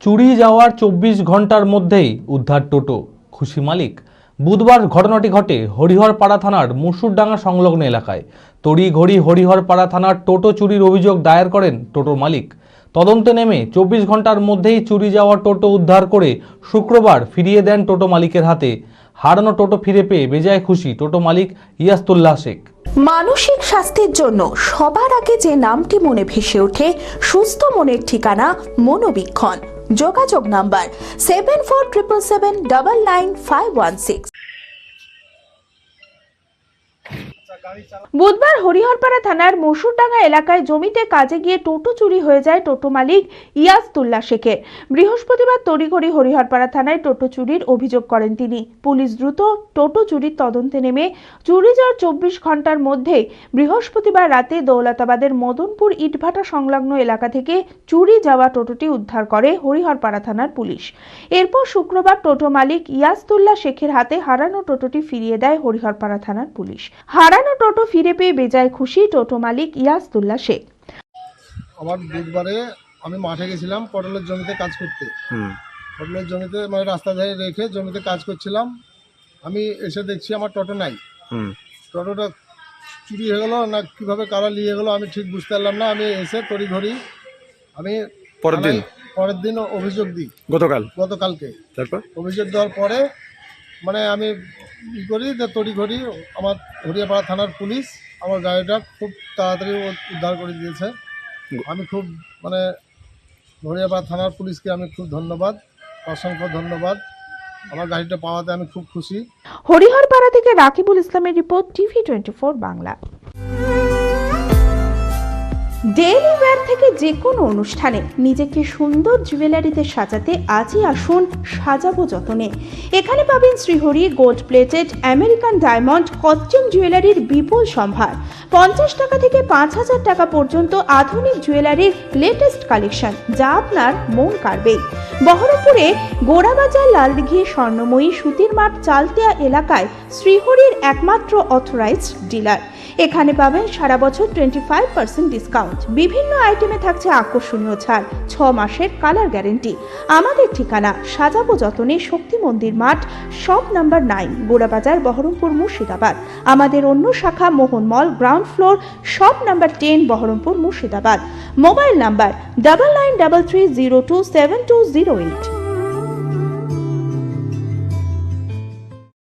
চুরি যাওয়ার 24 ঘন্টার মধ্যেই উদ্ধার টোটো, খুশি মালিক। বুধবার ঘটনাটি ঘটে হরিহরপাড়া থানার মুসুরডাঙ্গা সংলগ্ন এলাকায়। তড়িঘড়ি হরিহরপাড়া থানার টোটো চুরির অভিযোগ দায়ের করেন টোটোর মালিক। তদন্তে নেমে 24 ঘন্টার মধ্যেই চুরি যাওয়া টোটো উদ্ধার করে শুক্রবার ফিরিয়ে দেন টোটো মালিকের হাতে। হারানো টোটো ফিরে পেয়ে বেজায় খুশি টোটো মালিক ইয়াসতুল্লাহ শেখ। মানসিক স্বাস্থ্যের জন্য সবার আগে যে নামটি মনে ভেসে ওঠে, সুস্থ মনের ঠিকানা মনোবীক্ষণ। যোগাযোগ নাম্বার 7477799516। বুধবার হরিহরপাড়া থানার মুসুরডাঙ্গা এলাকায় জমিতে কাজে গিয়ে টোটো চুরি হয়ে যায় টোটো মালিক ইয়াসতুল্লাহ শেখের। বৃহস্পতিবার তড়িঘড়ি হরিহরপাড়া থানায় টোটো চুরির অভিযোগ করেন তিনি। পুলিশ দ্রুত টোটো চুরির তদন্তে নেমে চুরি যাওয়ার 24 ঘন্টার মধ্যে বৃহস্পতিবার রাতে দৌলতাবাদের মদনপুর ইটভাটা সংলগ্ন এলাকা থেকে চুরি যাওয়া টোটোটি উদ্ধার করে হরিহরপাড়া থানার পুলিশ। এরপর শুক্রবার টোটো মালিক ইয়াসতুল্লাহ শেখের হাতে হারানো টোটোটি ফিরিয়ে দেয় হরিহরপাড়া থানার পুলিশ। হারানো টোটো ফিরে পেয়ে বেজায় খুশি টোটো মালিক ইয়াসতুল্লাহ শেখ। আমার বুধবারে আমি মাঠে গেছিলাম পটলের জমিতে কাজ করতে। পটলের জমিতে মানে রাস্তা ধারে রেখে জমিতে কাজ করছিলাম। আমি এসে দেখছি আমার টোটো নাই। টোটোটা চুরি হয়ে গেল না কিভাবে কারা নিয়ে গেলো আমি ঠিক বুঝতে পারলাম না। আমি এসে তড়িঘড়ি আমি পরের দিন অভিযোগ দিই। গতকালকে অভিযোগ দেওয়ার পরে মানে আমি ই করি যে তড়িঘড়ি আমার হরিহরপাড়া থানার পুলিশ আমার গাড়িটা খুব তাড়াতাড়ি উদ্ধার করে দিয়েছে। আমি খুব মানে হরিহরপাড়া থানার পুলিশকে আমি খুব ধন্যবাদ, অসংখ্য ধন্যবাদ। আমার গাড়িটা পাওয়াতে আমি খুব খুশি। হরিহরপাড়া থেকে রাকিবুল ইসলামের রিপোর্ট, টিভি 24 বাংলা। ডেইলি ওয়্যার থেকে যে কোনো অনুষ্ঠানে নিজেকে সুন্দর জুয়েলারিতে সাজাতে আজই আসুন সাজাবো যতনে। এখানে পাবেন Srihari gold plated American diamond costume জুয়েলারির বিপুল সম্ভার। 50 টাকা থেকে 5000 টাকা পর্যন্ত আধুনিক জুয়েলারির লেটেস্ট কালেকশন, যা আপনার মন কাড়বে। বহরমপুরে গোড়াবাজার লালদিঘি স্বর্ণময়ী সুতির মাঠ চালতিয়া এলাকায় শ্রীহরির একমাত্র অথরাইজড ডিলার। এখানে পাবেন সারা বছর 25% ডিসকাউন্ট। বিভিন্ন আইটেমে থাকছে আকর্ষণীয় ছাড়, 6 মাসের কালার গ্যারেন্টি। আমাদের ঠিকানা সাজাবো যতনে, শক্তি মন্দির মাঠ, শপ নাম্বার 9, গোড়াবাজার, বহরমপুর, মুর্শিদাবাদ। আমাদের অন্য শাখা Mohan mall, ground floor, shop number 10, Berhampore, Murshidabad. Mobile number 9933027208।